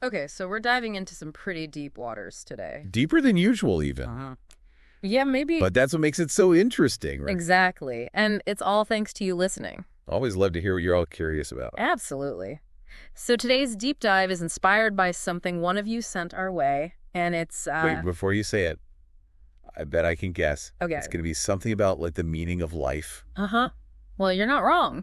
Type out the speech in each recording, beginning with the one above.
Okay, so we're diving into some pretty deep waters today. Deeper than usual, even. Yeah, maybe. But that's what makes it so interesting, right? Exactly. And it's all thanks to you listening. Always love to hear what you're all curious about. Absolutely. So today's deep dive is inspired by something one of you sent our way, and it's... Wait, before you say it, I bet I can guess. Okay. It's going to be something about, like, the meaning of life. Uh-huh. Well, you're not wrong.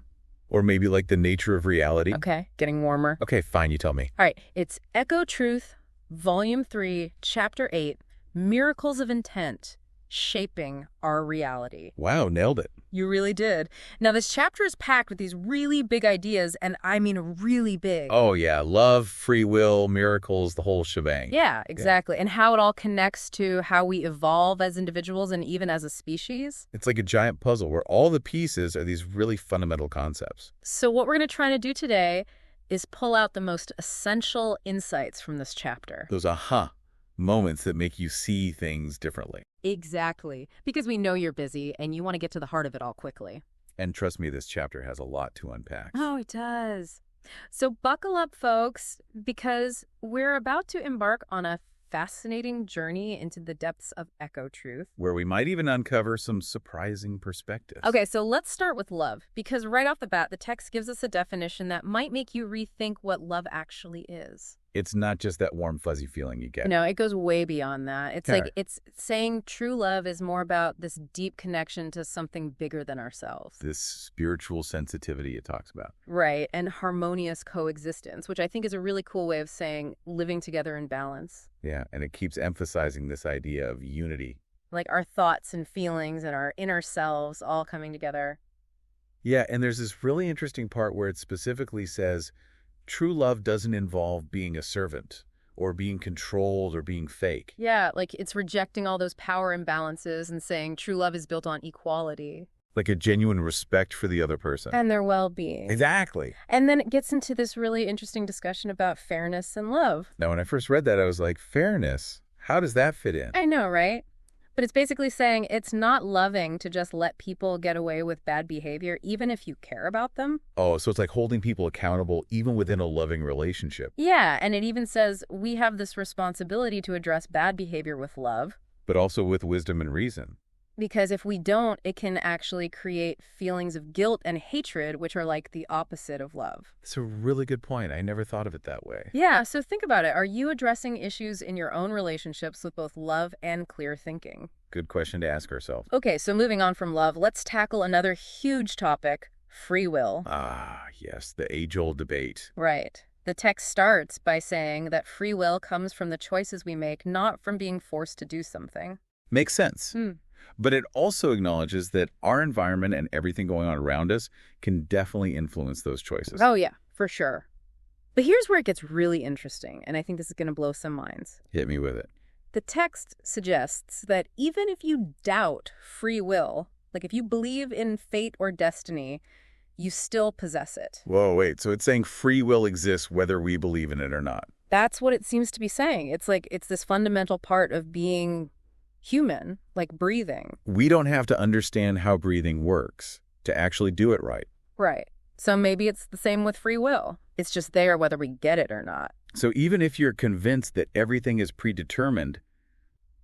Or maybe, like, the nature of reality. Okay, getting warmer. Okay, fine, you tell me. All right, it's Echotruth, Volume 3, Chapter 8, Miracles of Intent, Shaping Our Reality. Wow, nailed it. You really did. Now, this chapter is packed with these really big ideas, and I mean really big. Oh, yeah, love, free will, miracles, the whole shebang. Yeah, exactly. And how it all connects to how we evolve as individuals and even as a species. It's like a giant puzzle where all the pieces are these really fundamental concepts. So what we're going to try to do today is pull out the most essential insights from this chapter. Those aha moments that make you see things differently. Exactly. Because we know you're busy and you want to get to the heart of it all quickly. And trust me, this chapter has a lot to unpack. Oh, it does. So buckle up, folks, because we're about to embark on a fascinating journey into the depths of Echotruth. Where we might even uncover some surprising perspectives. Okay, so let's start with love, because right off the bat, the text gives us a definition that might make you rethink what love actually is. It's not just that warm, fuzzy feeling you get. No, it goes way beyond that. It's Yeah. like it's saying true love is more about this deep connection to something bigger than ourselves. This spiritual sensitivity it talks about. Right, and harmonious coexistence, which I think is a really cool way of saying living together in balance. Yeah, and it keeps emphasizing this idea of unity. Like our thoughts and feelings and our inner selves all coming together. Yeah, and there's this really interesting part where it specifically says, true love doesn't involve being a servant or being controlled or being fake. Yeah, like it's rejecting all those power imbalances and saying true love is built on equality. Like a genuine respect for the other person. And their well-being. Exactly. And then it gets into this really interesting discussion about fairness and love. Now, when I first read that, I was like, fairness? How does that fit in? I know, right? But it's basically saying it's not loving to just let people get away with bad behavior, even if you care about them. Oh, so it's like holding people accountable even within a loving relationship. Yeah, and it even says we have this responsibility to address bad behavior with love. But also with wisdom and reason. Because if we don't, it can actually create feelings of guilt and hatred, which are like the opposite of love. That's a really good point. I never thought of it that way. Yeah, so think about it. Are you addressing issues in your own relationships with both love and clear thinking? Good question to ask ourselves. Okay, so moving on from love, let's tackle another huge topic, free will. Ah, yes, the age-old debate. Right. The text starts by saying that free will comes from the choices we make, not from being forced to do something. Makes sense. But it also acknowledges that our environment and everything going on around us can definitely influence those choices. Oh, yeah, for sure. But here's where it gets really interesting, and I think this is going to blow some minds. Hit me with it. The text suggests that even if you doubt free will, like if you believe in fate or destiny, you still possess it. Whoa, wait. So it's saying free will exists whether we believe in it or not. That's what it seems to be saying. It's like it's this fundamental part of being human, like breathing. We don't have to understand how breathing works to actually do it right. Right. So maybe it's the same with free will. It's just there whether we get it or not. So even if you're convinced that everything is predetermined,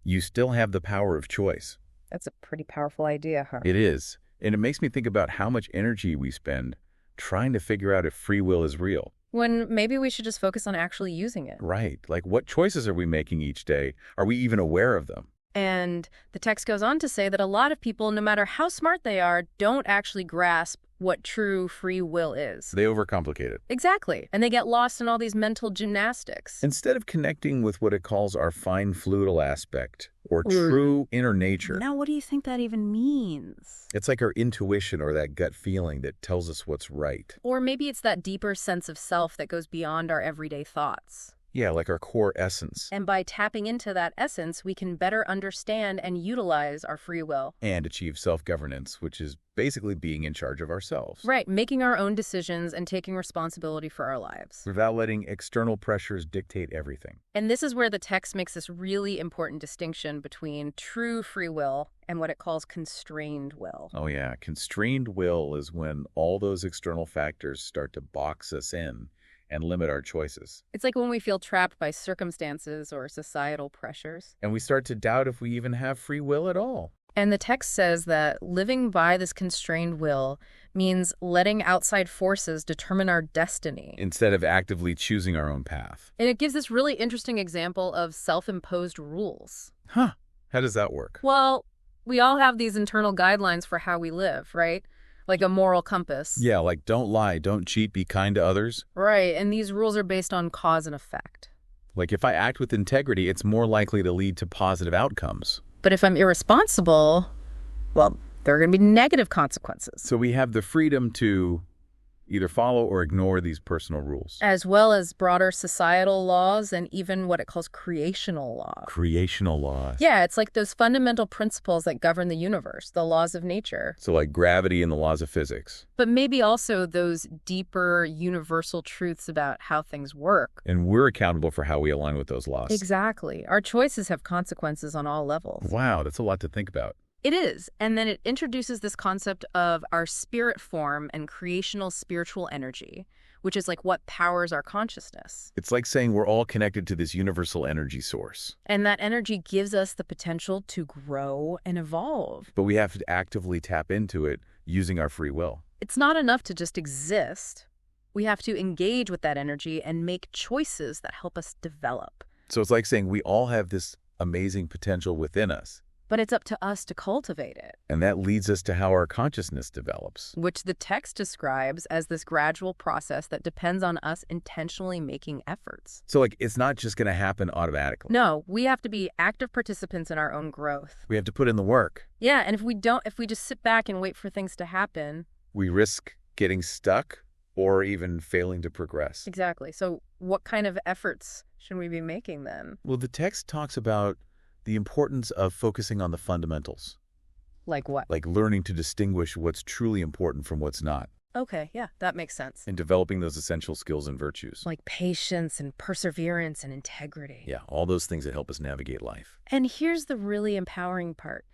you still have the power of choice. That's a pretty powerful idea, huh? It is. And it makes me think about how much energy we spend trying to figure out if free will is real. When maybe we should just focus on actually using it. Right. Like, what choices are we making each day? Are we even aware of them? And the text goes on to say that a lot of people, no matter how smart they are, don't actually grasp what true free will is. They overcomplicate it. Exactly. And they get lost in all these mental gymnastics. Instead of connecting with what it calls our fine fluidal aspect or true inner nature. Now, what do you think that even means? It's like our intuition or that gut feeling that tells us what's right. Or maybe it's that deeper sense of self that goes beyond our everyday thoughts. Yeah, like our core essence. And by tapping into that essence, we can better understand and utilize our free will. And achieve self-governance, which is basically being in charge of ourselves. Right, making our own decisions and taking responsibility for our lives. Without letting external pressures dictate everything. And this is where the text makes this really important distinction between true free will and what it calls constrained will. Oh yeah, constrained will is when all those external factors start to box us in and limit our choices. It's like when we feel trapped by circumstances or societal pressures. And we start to doubt if we even have free will at all. And the text says that living by this constrained will means letting outside forces determine our destiny. Instead of actively choosing our own path. And it gives this really interesting example of self-imposed rules. Huh. How does that work? Well, we all have these internal guidelines for how we live, right? Like a moral compass. Yeah, like don't lie, don't cheat, be kind to others. Right, and these rules are based on cause and effect. Like if I act with integrity, it's more likely to lead to positive outcomes. But if I'm irresponsible, well, there are going to be negative consequences. So we have the freedom to either follow or ignore these personal rules. As well as broader societal laws and even what it calls creational law. Creational laws. Yeah, it's like those fundamental principles that govern the universe, the laws of nature. So like gravity and the laws of physics. But maybe also those deeper universal truths about how things work. And we're accountable for how we align with those laws. Exactly. Our choices have consequences on all levels. Wow, that's a lot to think about. It is. And then it introduces this concept of our spirit form and creational spiritual energy, which is like what powers our consciousness. It's like saying we're all connected to this universal energy source. And that energy gives us the potential to grow and evolve. But we have to actively tap into it using our free will. It's not enough to just exist. We have to engage with that energy and make choices that help us develop. So it's like saying we all have this amazing potential within us. But it's up to us to cultivate it. And that leads us to how our consciousness develops. Which the text describes as this gradual process that depends on us intentionally making efforts. So like it's not just going to happen automatically. No, we have to be active participants in our own growth. We have to put in the work. Yeah, and if we just sit back and wait for things to happen. We risk getting stuck or even failing to progress. Exactly. So what kind of efforts should we be making then? Well, the text talks about the importance of focusing on the fundamentals. Like what? Like learning to distinguish what's truly important from what's not. Okay, yeah, that makes sense. And developing those essential skills and virtues. Like patience and perseverance and integrity. Yeah, all those things that help us navigate life. And here's the really empowering part.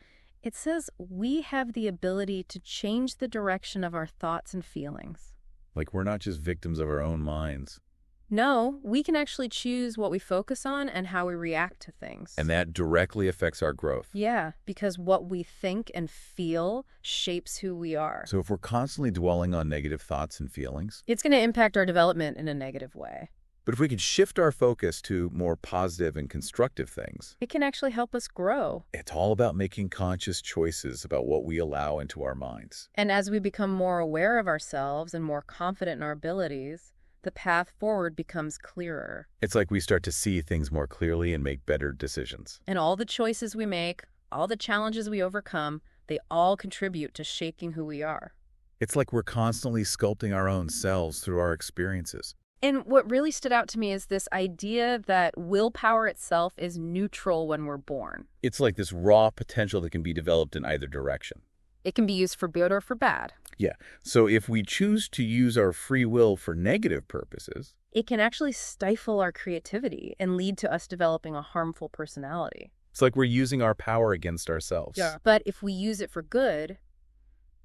It says we have the ability to change the direction of our thoughts and feelings. Like we're not just victims of our own minds. No, we can actually choose what we focus on and how we react to things. And that directly affects our growth. Yeah, because what we think and feel shapes who we are. So if we're constantly dwelling on negative thoughts and feelings, it's going to impact our development in a negative way. But if we could shift our focus to more positive and constructive things, it can actually help us grow. It's all about making conscious choices about what we allow into our minds. And as we become more aware of ourselves and more confident in our abilities, the path forward becomes clearer. It's like we start to see things more clearly and make better decisions. And all the choices we make, all the challenges we overcome, they all contribute to shaping who we are. It's like we're constantly sculpting our own selves through our experiences. And what really stood out to me is this idea that willpower itself is neutral when we're born. It's like this raw potential that can be developed in either direction. It can be used for good or for bad. Yeah. So if we choose to use our free will for negative purposes, it can actually stifle our creativity and lead to us developing a harmful personality. It's like we're using our power against ourselves. Yeah. But if we use it for good,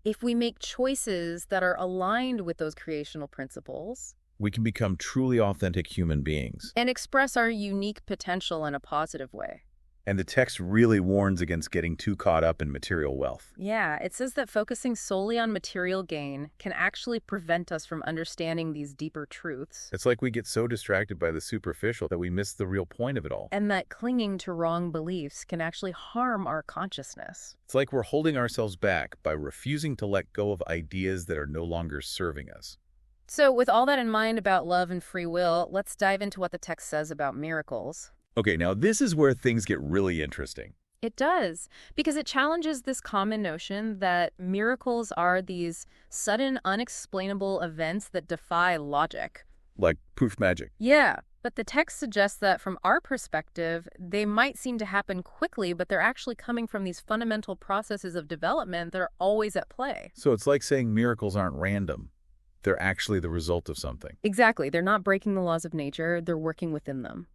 if we make choices that are aligned with those creational principles, we can become truly authentic human beings. And express our unique potential in a positive way. And the text really warns against getting too caught up in material wealth. Yeah, it says that focusing solely on material gain can actually prevent us from understanding these deeper truths. It's like we get so distracted by the superficial that we miss the real point of it all. And that clinging to wrong beliefs can actually harm our consciousness. It's like we're holding ourselves back by refusing to let go of ideas that are no longer serving us. So with all that in mind about love and free will, let's dive into what the text says about miracles. Okay, now this is where things get really interesting. It does, because it challenges this common notion that miracles are these sudden, unexplainable events that defy logic. Like poof magic. Yeah, but the text suggests that from our perspective, they might seem to happen quickly, but they're actually coming from these fundamental processes of development that are always at play. So it's like saying miracles aren't random. They're actually the result of something. Exactly. They're not breaking the laws of nature. They're working within them.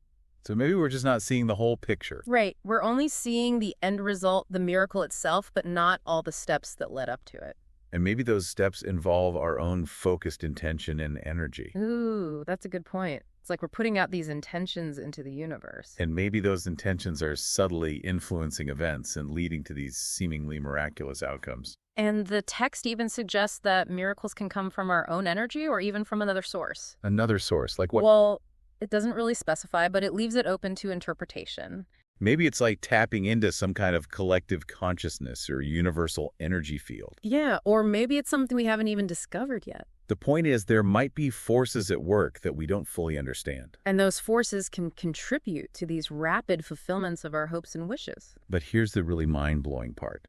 So maybe we're just not seeing the whole picture. Right. We're only seeing the end result, the miracle itself, but not all the steps that led up to it. And maybe those steps involve our own focused intention and energy. Ooh, that's a good point. It's like we're putting out these intentions into the universe. And maybe those intentions are subtly influencing events and leading to these seemingly miraculous outcomes. And the text even suggests that miracles can come from our own energy or even from another source. Another source, like what? Well, it doesn't really specify, but it leaves it open to interpretation. Maybe it's like tapping into some kind of collective consciousness or universal energy field. Yeah, or maybe it's something we haven't even discovered yet. The point is, there might be forces at work that we don't fully understand. And those forces can contribute to these rapid fulfillments of our hopes and wishes. But here's the really mind-blowing part.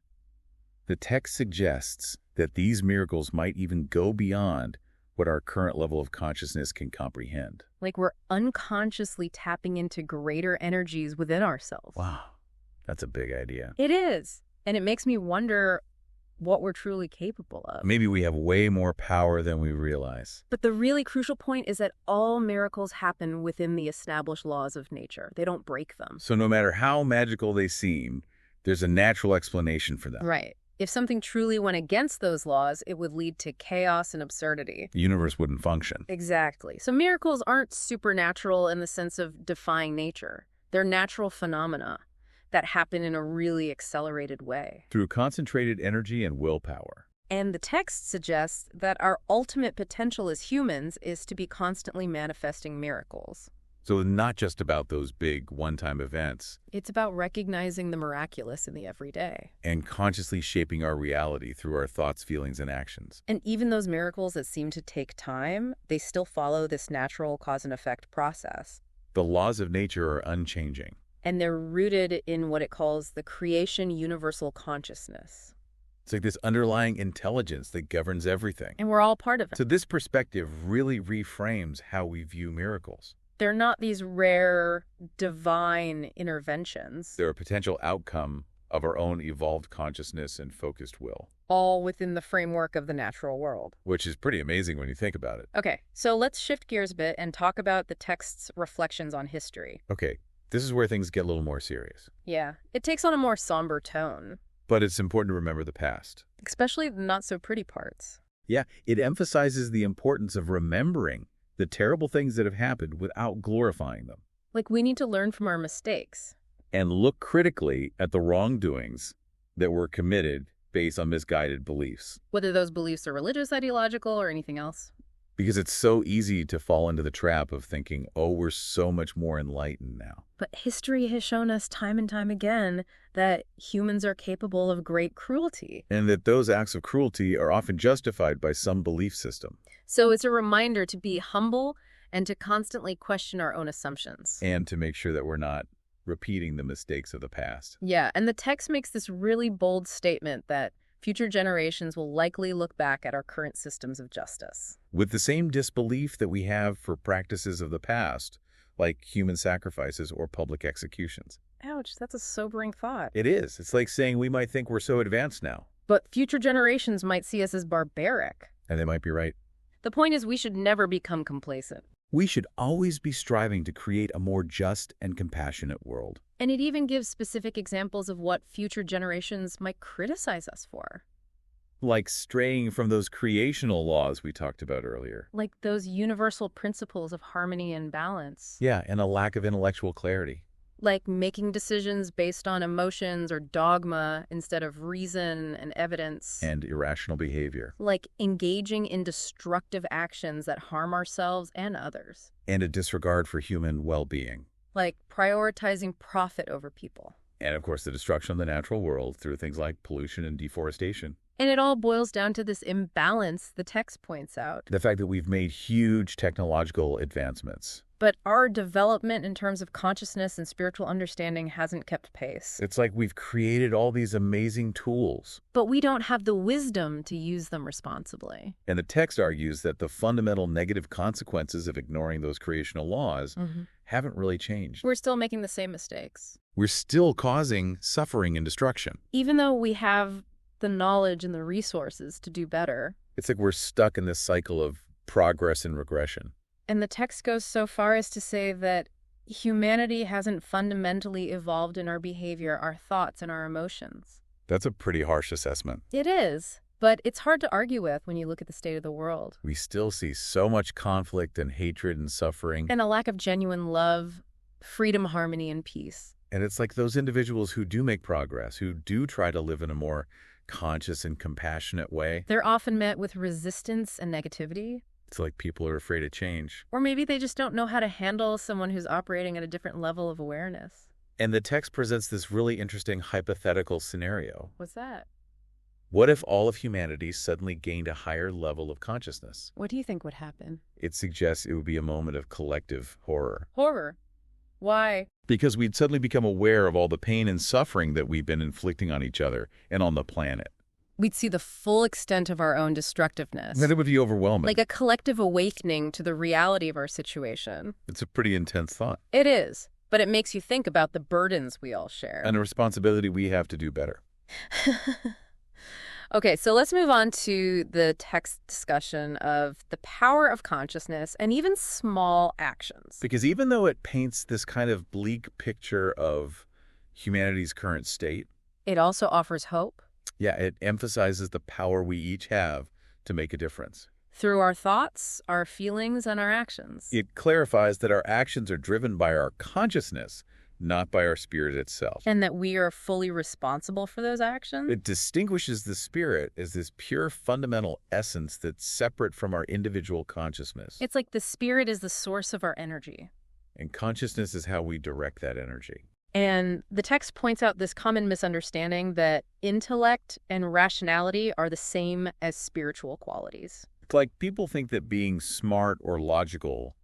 The text suggests that these miracles might even go beyond what our current level of consciousness can comprehend. Like we're unconsciously tapping into greater energies within ourselves. Wow, that's a big idea. It is. And it makes me wonder what we're truly capable of. Maybe we have way more power than we realize. But the really crucial point is that all miracles happen within the established laws of nature. They don't break them. So no matter how magical they seem, there's a natural explanation for them. Right. If something truly went against those laws, it would lead to chaos and absurdity. The universe wouldn't function. Exactly. So miracles aren't supernatural in the sense of defying nature. They're natural phenomena that happen in a really accelerated way. Through concentrated energy and willpower. And the text suggests that our ultimate potential as humans is to be constantly manifesting miracles. So not just about those big one-time events. It's about recognizing the miraculous in the everyday. And consciously shaping our reality through our thoughts, feelings, and actions. And even those miracles that seem to take time, they still follow this natural cause and effect process. The laws of nature are unchanging. And they're rooted in what it calls the creation universal consciousness. It's like this underlying intelligence that governs everything. And we're all part of it. So this perspective really reframes how we view miracles. They're not these rare, divine interventions. They're a potential outcome of our own evolved consciousness and focused will. All within the framework of the natural world. Which is pretty amazing when you think about it. Okay, so let's shift gears a bit and talk about the text's reflections on history. Okay, this is where things get a little more serious. Yeah, it takes on a more somber tone. But it's important to remember the past. Especially the not-so-pretty parts. Yeah, it emphasizes the importance of remembering the terrible things that have happened without glorifying them. Like, we need to learn from our mistakes. And look critically at the wrongdoings that were committed based on misguided beliefs. Whether those beliefs are religious, ideological, or anything else. Because it's so easy to fall into the trap of thinking, oh, we're so much more enlightened now. But history has shown us time and time again that humans are capable of great cruelty. And that those acts of cruelty are often justified by some belief system. So it's a reminder to be humble and to constantly question our own assumptions. And to make sure that we're not repeating the mistakes of the past. Yeah, and the text makes this really bold statement that future generations will likely look back at our current systems of justice with the same disbelief that we have for practices of the past, like human sacrifices or public executions. Ouch, that's a sobering thought. It is. It's like saying we might think we're so advanced now. But future generations might see us as barbaric. And they might be right. The point is we should never become complacent. We should always be striving to create a more just and compassionate world. And it even gives specific examples of what future generations might criticize us for. Like straying from those creational laws we talked about earlier. Like those universal principles of harmony and balance. Yeah, and a lack of intellectual clarity. Like making decisions based on emotions or dogma instead of reason and evidence. And irrational behavior. Like engaging in destructive actions that harm ourselves and others. And a disregard for human well-being. Like prioritizing profit over people. And of course the destruction of the natural world through things like pollution and deforestation. And it all boils down to this imbalance the text points out. The fact that we've made huge technological advancements. But our development in terms of consciousness and spiritual understanding hasn't kept pace. It's like we've created all these amazing tools. But we don't have the wisdom to use them responsibly. And the text argues that the fundamental negative consequences of ignoring those creational laws haven't really changed. We're still making the same mistakes. We're still causing suffering and destruction. Even though we have the knowledge and the resources to do better. It's like we're stuck in this cycle of progress and regression. And the text goes so far as to say that humanity hasn't fundamentally evolved in our behavior, our thoughts, and our emotions. That's a pretty harsh assessment. It is. But it's hard to argue with when you look at the state of the world. We still see so much conflict and hatred and suffering. And a lack of genuine love, freedom, harmony, and peace. And it's like those individuals who do make progress, who do try to live in a more conscious and compassionate way. They're often met with resistance and negativity. It's like people are afraid of change. Or maybe they just don't know how to handle someone who's operating at a different level of awareness. And the text presents this really interesting hypothetical scenario. What's that? What if all of humanity suddenly gained a higher level of consciousness? What do you think would happen? It suggests it would be a moment of collective horror. Horror. Why? Because we'd suddenly become aware of all the pain and suffering that we've been inflicting on each other and on the planet. We'd see the full extent of our own destructiveness. And it would be overwhelming. Like a collective awakening to the reality of our situation. It's a pretty intense thought. It is, but it makes you think about the burdens we all share. And a responsibility we have to do better. Okay, so let's move on to the text discussion of the power of consciousness and even small actions. Because even though it paints this kind of bleak picture of humanity's current state, it also offers hope. Yeah, it emphasizes the power we each have to make a difference. Through our thoughts, our feelings, and our actions. It clarifies that our actions are driven by our consciousness, not by our spirit itself. And that we are fully responsible for those actions. It distinguishes the spirit as this pure fundamental essence that's separate from our individual consciousness. It's like the spirit is the source of our energy. And consciousness is how we direct that energy. And the text points out this common misunderstanding that intellect and rationality are the same as spiritual qualities. It's like people think that being smart or logical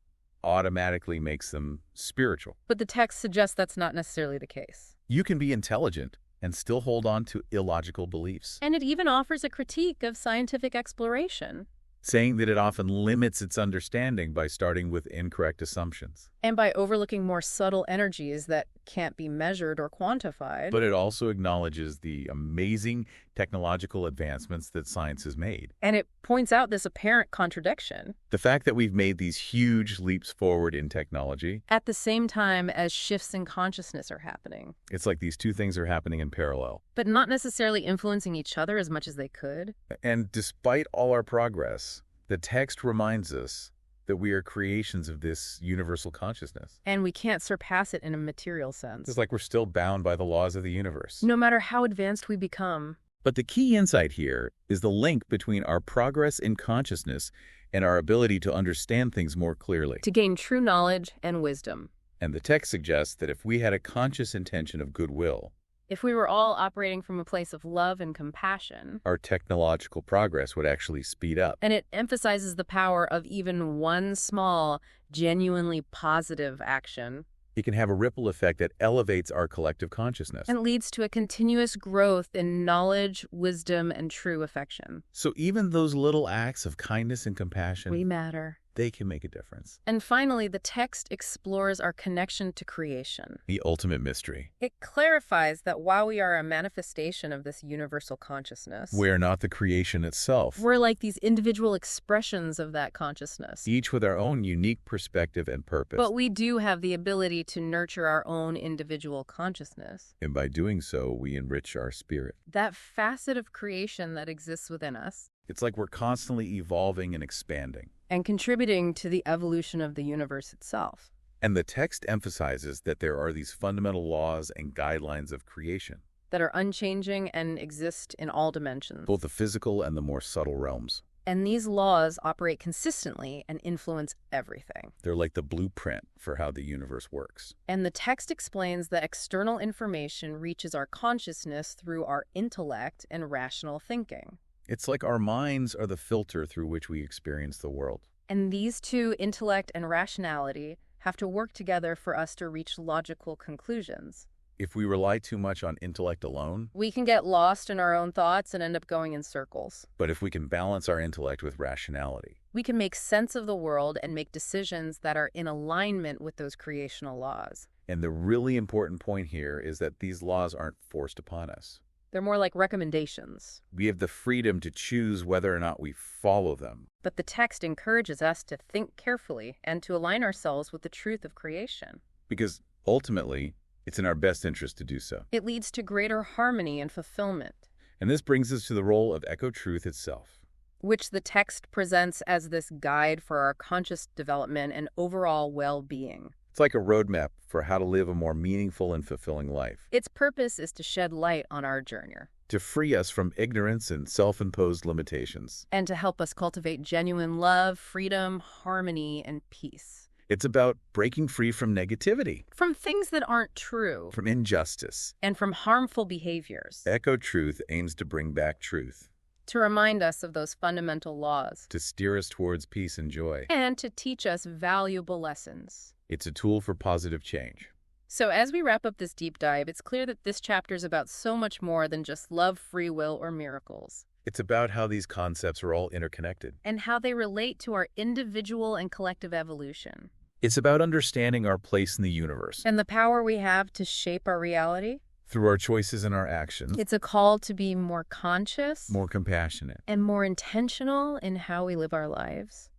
automatically makes them spiritual. But the text suggests that's not necessarily the case. You can be intelligent and still hold on to illogical beliefs. And it even offers a critique of scientific exploration. Saying that it often limits its understanding by starting with incorrect assumptions. And by overlooking more subtle energies that can't be measured or quantified. But it also acknowledges the amazing technological advancements that science has made. And it points out this apparent contradiction. The fact that we've made these huge leaps forward in technology. At the same time as shifts in consciousness are happening. It's like these two things are happening in parallel. But not necessarily influencing each other as much as they could. And despite all our progress, the text reminds us that we are creations of this universal consciousness. And we can't surpass it in a material sense. It's like we're still bound by the laws of the universe. No matter how advanced we become. But the key insight here is the link between our progress in consciousness and our ability to understand things more clearly. To gain true knowledge and wisdom. And the text suggests that if we had a conscious intention of goodwill, if we were all operating from a place of love and compassion, our technological progress would actually speed up. And it emphasizes the power of even one small, genuinely positive action. It can have a ripple effect that elevates our collective consciousness. And leads to a continuous growth in knowledge, wisdom, and true affection. So even those little acts of kindness and compassion, we matter. They can make a difference. And finally, the text explores our connection to creation. The ultimate mystery. It clarifies that while we are a manifestation of this universal consciousness, we are not the creation itself. We're like these individual expressions of that consciousness. Each with our own unique perspective and purpose. But we do have the ability to nurture our own individual consciousness. And by doing so, we enrich our spirit. That facet of creation that exists within us. It's like we're constantly evolving and expanding. And contributing to the evolution of the universe itself. And the text emphasizes that there are these fundamental laws and guidelines of creation. That are unchanging and exist in all dimensions. Both the physical and the more subtle realms. And these laws operate consistently and influence everything. They're like the blueprint for how the universe works. And the text explains that external information reaches our consciousness through our intellect and rational thinking. It's like our minds are the filter through which we experience the world. And these two, intellect and rationality, have to work together for us to reach logical conclusions. If we rely too much on intellect alone, we can get lost in our own thoughts and end up going in circles. But if we can balance our intellect with rationality, we can make sense of the world and make decisions that are in alignment with those creational laws. And the really important point here is that these laws aren't forced upon us. They're more like recommendations. We have the freedom to choose whether or not we follow them. But the text encourages us to think carefully and to align ourselves with the truth of creation. Because ultimately, it's in our best interest to do so. It leads to greater harmony and fulfillment. And this brings us to the role of Echotruth itself. which the text presents as this guide for our conscious development and overall well-being. It's like a roadmap for how to live a more meaningful and fulfilling life, Its purpose is to shed light on our journey to free us from ignorance and self-imposed limitations. and to help us cultivate genuine love, freedom, harmony, and peace. It's about breaking free from negativity, From things that aren't true from injustice. and from harmful behaviors, Echotruth aims to bring back truth, to remind us of those fundamental laws, to steer us towards peace and joy. and to teach us valuable lessons. It's a tool for positive change. So as we wrap up this deep dive, it's clear that this chapter is about so much more than just love, free will, or miracles, It's about how these concepts are all interconnected. and how they relate to our individual and collective evolution, It's about understanding our place in the universe and the power we have to shape our reality. through our choices and our actions, It's a call to be more conscious more compassionate. and more intentional in how we live our lives,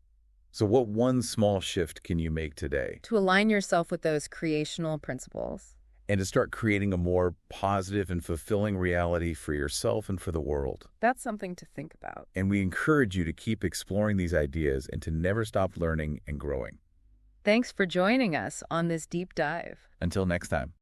So what one small shift can you make today to align yourself with those creational principles. and to start creating a more positive and fulfilling reality for yourself and for the world? That's something to think about. And we encourage you to keep exploring these ideas and to never stop learning and growing. Thanks for joining us on this deep dive. Until next time.